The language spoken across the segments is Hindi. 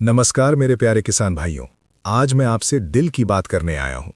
नमस्कार मेरे प्यारे किसान भाइयों। आज मैं आपसे दिल की बात करने आया हूं।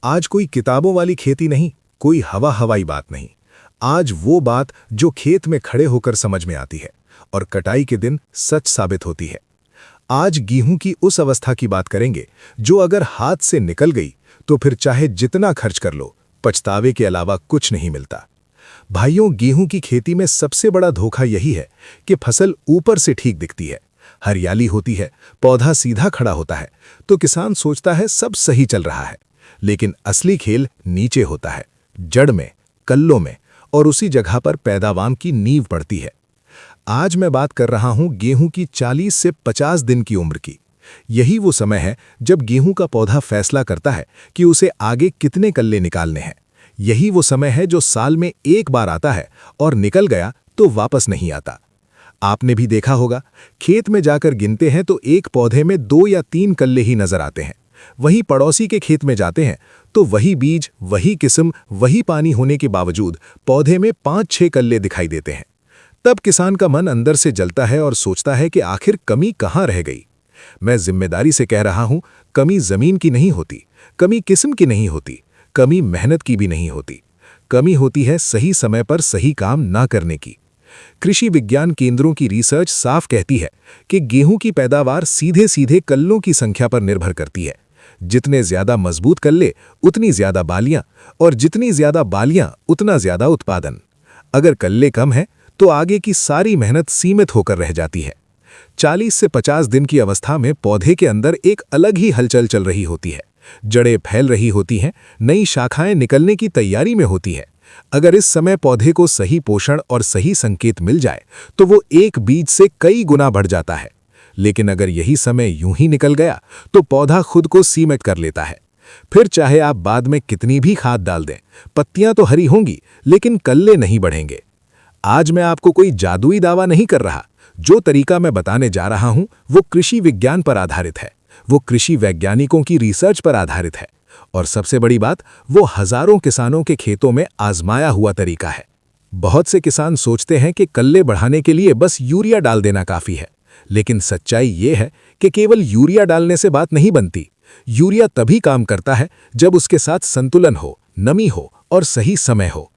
आज कोई किताबों वाली खेती नहीं, कोई हवाई बात नहीं। आज वो बात जो खेत में खड़े होकर समझ में आती है और कटाई के दिन सच साबित होती है। आज गेहूं की उस अवस्था की बात करेंगे जो अगर हाथ से निकल गई तो फिर चाहे जितना खर्च कर लो, पछतावे के अलावा कुछ नहीं मिलता। भाइयों, गेहूं की खेती में सबसे बड़ा धोखा यही है कि फसल ऊपर से ठीक दिखती है, हरियाली होती है, पौधा सीधा खड़ा होता है, तो किसान सोचता है सब सही चल रहा है। लेकिन असली खेल नीचे होता है, जड़ में, कल्लों में, और उसी जगह पर पैदावार की नींव पड़ती है। आज मैं बात कर रहा हूं गेहूं की 40 से 50 दिन की उम्र की। यही वो समय है जब गेहूं का पौधा फैसला करता है कि उसे आगे कितने कल्ले निकालने हैं। यही वो समय है जो साल में एक बार आता है और निकल गया तो वापस नहीं आता। आपने भी देखा होगा, खेत में जाकर गिनते हैं तो एक पौधे में 2 या 3 कल्ले ही नजर आते हैं। वहीं पड़ोसी के खेत में जाते हैं तो वही बीज, वही किस्म, वही पानी होने के बावजूद पौधे में 5-6 कल्ले दिखाई देते हैं। तब किसान का मन अंदर से जलता है और सोचता है कि आखिर कमी कहाँ रह गई। मैं जिम्मेदारी से कह रहा हूं, कमी जमीन की नहीं होती, कमी किस्म की नहीं होती, कमी मेहनत की भी नहीं होती। कमी होती है सही समय पर सही काम ना करने की। कृषि विज्ञान केंद्रों की रिसर्च साफ कहती है कि गेहूं की पैदावार सीधे सीधे कल्लों की संख्या पर निर्भर करती है। जितने ज्यादा मजबूत कल्ले उतनी ज्यादा बालियां, और जितनी ज्यादा बालियां उतना ज्यादा उत्पादन। अगर कल्ले कम है तो आगे की सारी मेहनत सीमित होकर रह जाती है। 40 से 50 दिन की अवस्था में पौधे के अंदर एक अलग ही हलचल चल रही होती है। जड़ें फैल रही होती हैं, नई शाखाएं निकलने की तैयारी में होती है। अगर इस समय पौधे को सही पोषण और सही संकेत मिल जाए तो वो एक बीज से कई गुना बढ़ जाता है। लेकिन अगर यही समय यूं ही निकल गया तो पौधा खुद को सीमित कर लेता है। फिर चाहे आप बाद में कितनी भी खाद डाल दें, पत्तियां तो हरी होंगी लेकिन कल्ले नहीं बढ़ेंगे। आज मैं आपको कोई जादुई दावा नहीं कर रहा। जो तरीका मैं बताने जा रहा हूं वो कृषि विज्ञान पर आधारित है, वो कृषि वैज्ञानिकों की रिसर्च पर आधारित है, और सबसे बड़ी बात, वो हजारों किसानों के खेतों में आजमाया हुआ तरीका है। बहुत से किसान सोचते हैं कि कल्ले बढ़ाने के लिए बस यूरिया डाल देना काफी है, लेकिन सच्चाई ये है कि केवल यूरिया डालने से बात नहीं बनती। यूरिया तभी काम करता है जब उसके साथ संतुलन हो, नमी हो और सही समय हो।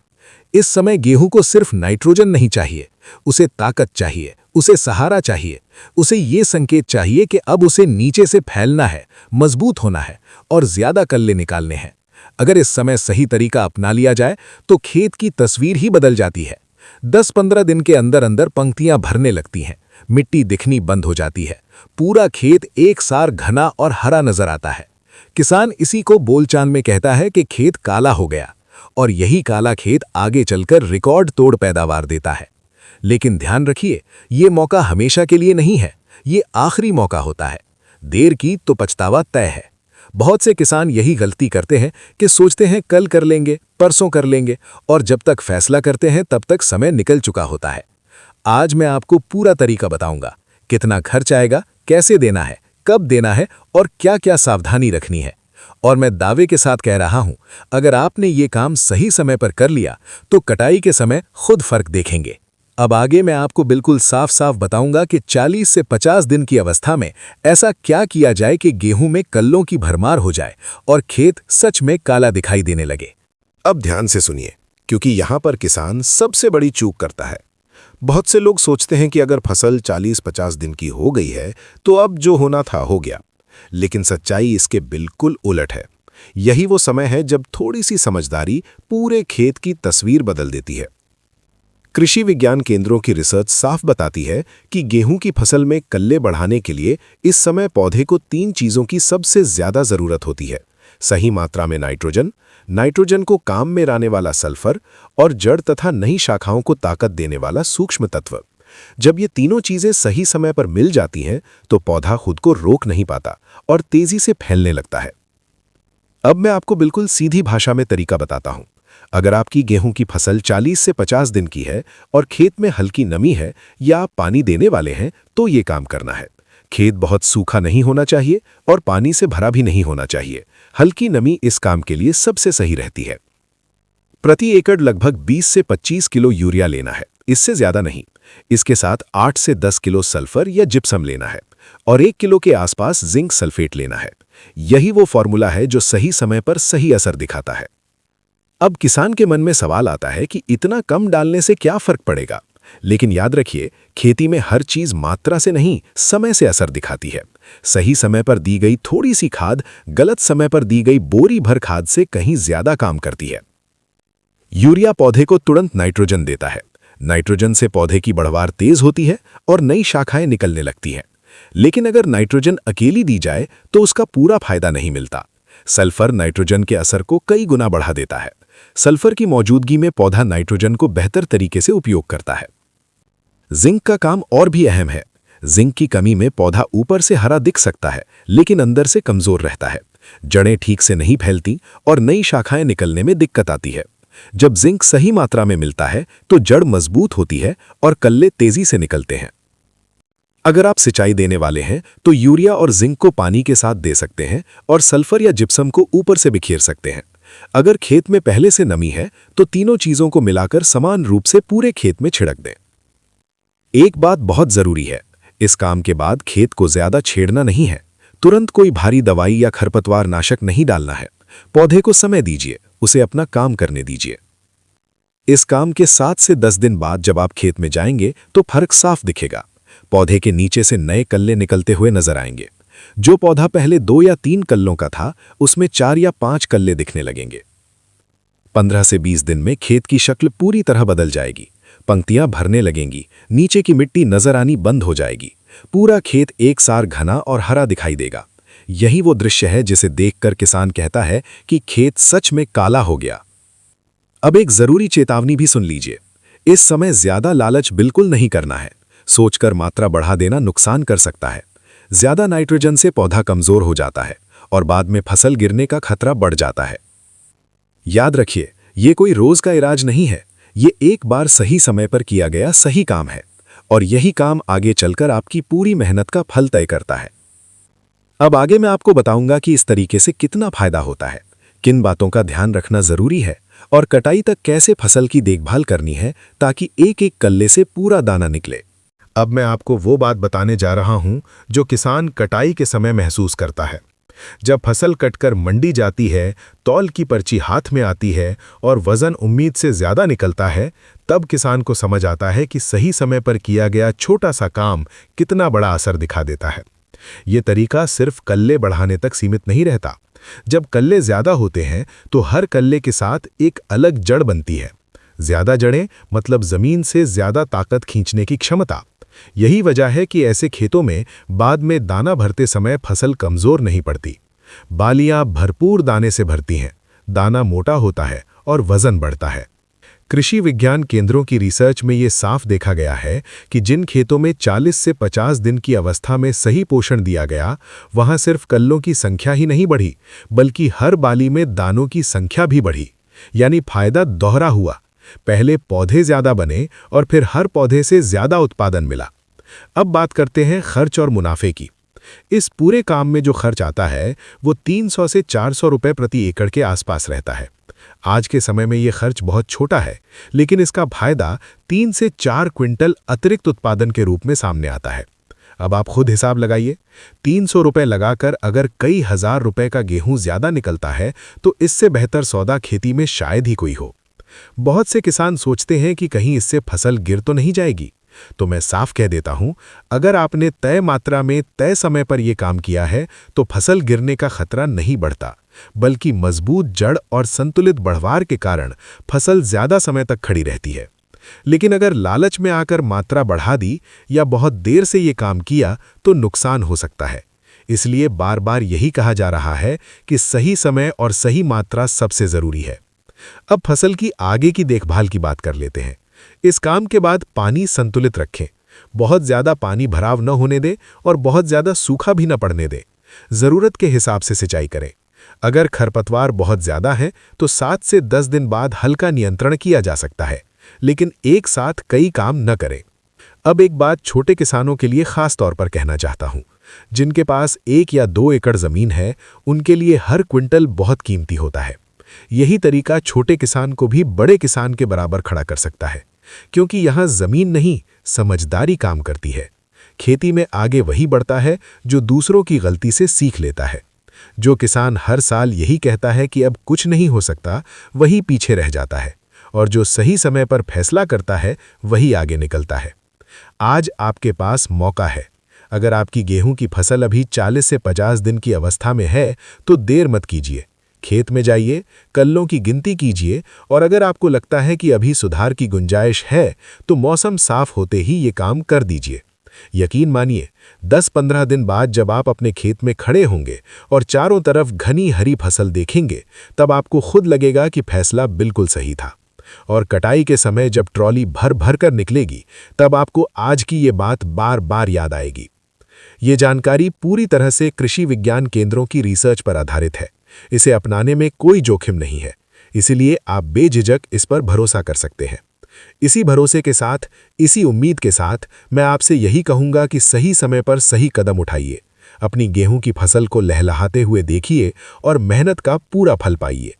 इस समय गेहूं को सिर्फ नाइट्रोजन नहीं चाहिए, उसे ताकत चाहिए, उसे सहारा चाहिए, उसे ये संकेत चाहिए कि अब उसे नीचे से फैलना है, मजबूत होना है और ज्यादा कल्ले निकालने हैं। अगर इस समय सही तरीका अपना लिया जाए तो खेत की तस्वीर ही बदल जाती है। 10-15 दिन के अंदर अंदर पंक्तियां भरने लगती हैं, मिट्टी दिखनी बंद हो जाती है, पूरा खेत एक सार घना और हरा नजर आता है। किसान इसी को बोलचाल में कहता है कि खेत काला हो गया, और यही काला खेत आगे चलकर रिकॉर्ड तोड़ पैदावार देता है। लेकिन ध्यान रखिए, ये मौका हमेशा के लिए नहीं है, ये आखिरी मौका होता है। देर की तो पछतावा तय है। बहुत से किसान यही गलती करते हैं कि सोचते हैं कल कर लेंगे, परसों कर लेंगे, और जब तक फैसला करते हैं तब तक समय निकल चुका होता है। आज मैं आपको पूरा तरीका बताऊंगा, कितना खर्च आएगा, कैसे देना है, कब देना है और क्या-क्या सावधानी रखनी है। और मैं दावे के साथ कह रहा हूं, अगर आपने ये काम सही समय पर कर लिया तो कटाई के समय खुद फर्क देखेंगे। अब आगे मैं आपको बिल्कुल साफ साफ बताऊंगा कि 40 से 50 दिन की अवस्था में ऐसा क्या किया जाए कि गेहूं में कल्लों की भरमार हो जाए और खेत सच में काला दिखाई देने लगे। अब ध्यान से सुनिए, क्योंकि यहां पर किसान सबसे बड़ी चूक करता है। बहुत से लोग सोचते हैं कि अगर फसल 40-50 दिन की हो गई है तो अब जो होना था हो गया, लेकिन सच्चाई इसके बिल्कुल उलट है। यही वो समय है जब थोड़ी सी समझदारी पूरे खेत की तस्वीर बदल देती है। कृषि विज्ञान केंद्रों की रिसर्च साफ बताती है कि गेहूं की फसल में कल्ले बढ़ाने के लिए इस समय पौधे को 3 चीजों की सबसे ज्यादा जरूरत होती है: सही मात्रा में नाइट्रोजन, नाइट्रोजन को काम में लाने वाला सल्फर, और जड़ तथा नई शाखाओं को ताकत देने वाला सूक्ष्म तत्व। जब ये तीनों चीजें सही समय पर मिल जाती हैं तो पौधा खुद को रोक नहीं पाता और तेजी से फैलने लगता है। अब मैं आपको बिल्कुल सीधी भाषा में तरीका बताता हूं। अगर आपकी गेहूं की फसल 40 से 50 दिन की है और खेत में हल्की नमी है या आप पानी देने वाले हैं तो ये काम करना है। खेत बहुत सूखा नहीं होना चाहिए और पानी से भरा भी नहीं होना चाहिए। हल्की नमी इस काम के लिए सबसे सही रहती है। प्रति एकड़ लगभग 20 से 25 किलो यूरिया लेना है, इससे ज्यादा नहीं। इसके साथ 8 से 10 किलो सल्फर या जिप्सम लेना है और 1 किलो के आसपास जिंक सल्फेट लेना है। यही वो फॉर्मूला है जो सही समय पर सही असर दिखाता है। अब किसान के मन में सवाल आता है कि इतना कम डालने से क्या फर्क पड़ेगा? लेकिन याद रखिए, खेती में हर चीज मात्रा से नहीं, समय से असर दिखाती है। सही समय पर दी गई थोड़ी सी खाद गलत समय पर दी गई बोरी भर खाद से कहीं ज्यादा काम करती है। यूरिया पौधे को तुरंत नाइट्रोजन देता है। नाइट्रोजन से पौधे की बढ़वार तेज होती है और नई शाखाएं निकलने लगती हैं। लेकिन अगर नाइट्रोजन अकेली दी जाए तो उसका पूरा फायदा नहीं मिलता। सल्फर नाइट्रोजन के असर को कई गुना बढ़ा देता है। सल्फर की मौजूदगी में पौधा नाइट्रोजन को बेहतर तरीके से उपयोग करता है। जिंक का काम और भी अहम है। जिंक की कमी में पौधा ऊपर से हरा दिख सकता है, लेकिन अंदर से कमजोर रहता है। जड़ें ठीक से नहीं फैलती और नई शाखाएं निकलने में दिक्कत आती है। जब जिंक सही मात्रा में मिलता है तो जड़ मजबूत होती है और कल्ले तेजी से निकलते हैं। अगर आप सिंचाई देने वाले हैं तो यूरिया और जिंक को पानी के साथ दे सकते हैं और सल्फर या जिप्सम को ऊपर से बिखेर सकते हैं। अगर खेत में पहले से नमी है तो तीनों चीजों को मिलाकर समान रूप से पूरे खेत में छिड़क दें। एक बात बहुत जरूरी है, इस काम के बाद खेत को ज्यादा छेड़ना नहीं है। तुरंत कोई भारी दवाई या खरपतवार नाशक नहीं डालना है। पौधे को समय दीजिए, उसे अपना काम करने दीजिए। इस काम के 7 से 10 दिन बाद जब आप खेत में जाएंगे तो फर्क साफ दिखेगा। पौधे के नीचे से नए कल्ले निकलते हुए नजर आएंगे। जो पौधा पहले 2 या 3 कल्लों का था, उसमें 4 या 5 कल्ले दिखने लगेंगे। 15 से 20 दिन में खेत की शक्ल पूरी तरह बदल जाएगी। पंक्तियां भरने लगेंगी, नीचे की मिट्टी नजर आनी बंद हो जाएगी। पूरा खेत एक सार घना और हरा दिखाई देगा। यही वो दृश्य है जिसे देखकर किसान कहता है कि खेत सच में काला हो गया। अब एक जरूरी चेतावनी भी सुन लीजिए। इस समय ज्यादा लालच बिल्कुल नहीं करना है। सोचकर मात्रा बढ़ा देना नुकसान कर सकता है। ज्यादा नाइट्रोजन से पौधा कमजोर हो जाता है और बाद में फसल गिरने का खतरा बढ़ जाता है। याद रखिए, ये कोई रोज का इलाज नहीं है। ये एक बार सही समय पर किया गया सही काम है और यही काम आगे चलकर आपकी पूरी मेहनत का फल तय करता है। अब आगे मैं आपको बताऊंगा कि इस तरीके से कितना फायदा होता है, किन बातों का ध्यान रखना जरूरी है और कटाई तक कैसे फसल की देखभाल करनी है ताकि एक एक कल्ले से पूरा दाना निकले। अब मैं आपको वो बात बताने जा रहा हूं जो किसान कटाई के समय महसूस करता है। जब फसल कटकर मंडी जाती है, तौल की पर्ची हाथ में आती है और वजन उम्मीद से ज्यादा निकलता है, तब किसान को समझ आता है कि सही समय पर किया गया छोटा सा काम कितना बड़ा असर दिखा देता है। ये तरीका सिर्फ कल्ले बढ़ाने तक सीमित नहीं रहता। जब कल्ले ज्यादा होते हैं तो हर कल्ले के साथ एक अलग जड़ बनती है। ज्यादा जड़ें मतलब जमीन से ज्यादा ताकत खींचने की क्षमता। यही वजह है कि ऐसे खेतों में बाद में दाना भरते समय फसल कमजोर नहीं पड़ती। बालियां भरपूर दाने से भरती हैं, दाना मोटा होता है और वजन बढ़ता है। कृषि विज्ञान केंद्रों की रिसर्च में ये साफ देखा गया है कि जिन खेतों में 40 से 50 दिन की अवस्था में सही पोषण दिया गया, वहां सिर्फ कल्लों की संख्या ही नहीं बढ़ी, बल्कि हर बाली में दानों की संख्या भी बढ़ी। यानी फायदा दोहरा हुआ। पहले पौधे ज्यादा बने और फिर हर पौधे से ज्यादा उत्पादन मिला। अब बात करते हैं खर्च और मुनाफे की। इस पूरे काम में जो खर्च आता है वो 300 से 400 रुपए प्रति एकड़ के आसपास रहता है। आज के समय में ये खर्च बहुत छोटा है, लेकिन इसका फायदा 3 से 4 क्विंटल अतिरिक्त उत्पादन के रूप में सामने आता है। अब आप खुद हिसाब लगाइए, 300 रुपए लगाकर अगर कई हजार रुपए का गेहूं ज्यादा निकलता है तो इससे बेहतर सौदा खेती में शायद ही कोई हो। बहुत से किसान सोचते हैं कि कहीं इससे फसल गिर तो नहीं जाएगी। तो मैं साफ कह देता हूं, अगर आपने तय मात्रा में तय समय पर यह काम किया है तो फसल गिरने का खतरा नहीं बढ़ता, बल्कि मजबूत जड़ और संतुलित बढ़वार के कारण फसल ज्यादा समय तक खड़ी रहती है। लेकिन अगर लालच में आकर मात्रा बढ़ा दी या बहुत देर से ये काम किया तो नुकसान हो सकता है। इसलिए बार बार यही कहा जा रहा है कि सही समय और सही मात्रा सबसे जरूरी है। अब फसल की आगे की देखभाल की बात कर लेते हैं। इस काम के बाद पानी संतुलित रखें। बहुत ज्यादा पानी भराव न होने दें और बहुत ज्यादा सूखा भी न पड़ने दें। जरूरत के हिसाब से सिंचाई करें। अगर खरपतवार बहुत ज्यादा है तो 7 से 10 दिन बाद हल्का नियंत्रण किया जा सकता है, लेकिन एक साथ कई काम न करें। अब एक बात छोटे किसानों के लिए खास तौर पर कहना चाहता हूं। जिनके पास 1 या 2 एकड़ जमीन है, उनके लिए हर क्विंटल बहुत कीमती होता है। यही तरीका छोटे किसान को भी बड़े किसान के बराबर खड़ा कर सकता है, क्योंकि यहां जमीन नहीं, समझदारी काम करती है। खेती में आगे वही बढ़ता है जो दूसरों की गलती से सीख लेता है। जो किसान हर साल यही कहता है कि अब कुछ नहीं हो सकता, वही पीछे रह जाता है, और जो सही समय पर फैसला करता है वही आगे निकलता है। आज आपके पास मौका है। अगर आपकी गेहूं की फसल अभी 40 से 50 दिन की अवस्था में है तो देर मत कीजिए। खेत में जाइए, कल्लों की गिनती कीजिए, और अगर आपको लगता है कि अभी सुधार की गुंजाइश है तो मौसम साफ होते ही ये काम कर दीजिए। यकीन मानिए, 10-15 दिन बाद जब आप अपने खेत में खड़े होंगे और चारों तरफ घनी हरी फसल देखेंगे, तब आपको खुद लगेगा कि फैसला बिल्कुल सही था। और कटाई के समय जब ट्रॉली भर भर कर निकलेगी, तब आपको आज की ये बात बार बार याद आएगी। ये जानकारी पूरी तरह से कृषि विज्ञान केंद्रों की रिसर्च पर आधारित है। इसे अपनाने में कोई जोखिम नहीं है, इसीलिए आप बेझिझक इस पर भरोसा कर सकते हैं। इसी भरोसे के साथ, इसी उम्मीद के साथ मैं आपसे यही कहूंगा कि सही समय पर सही कदम उठाइए। अपनी गेहूं की फसल को लहलहाते हुए देखिए और मेहनत का पूरा फल पाइए।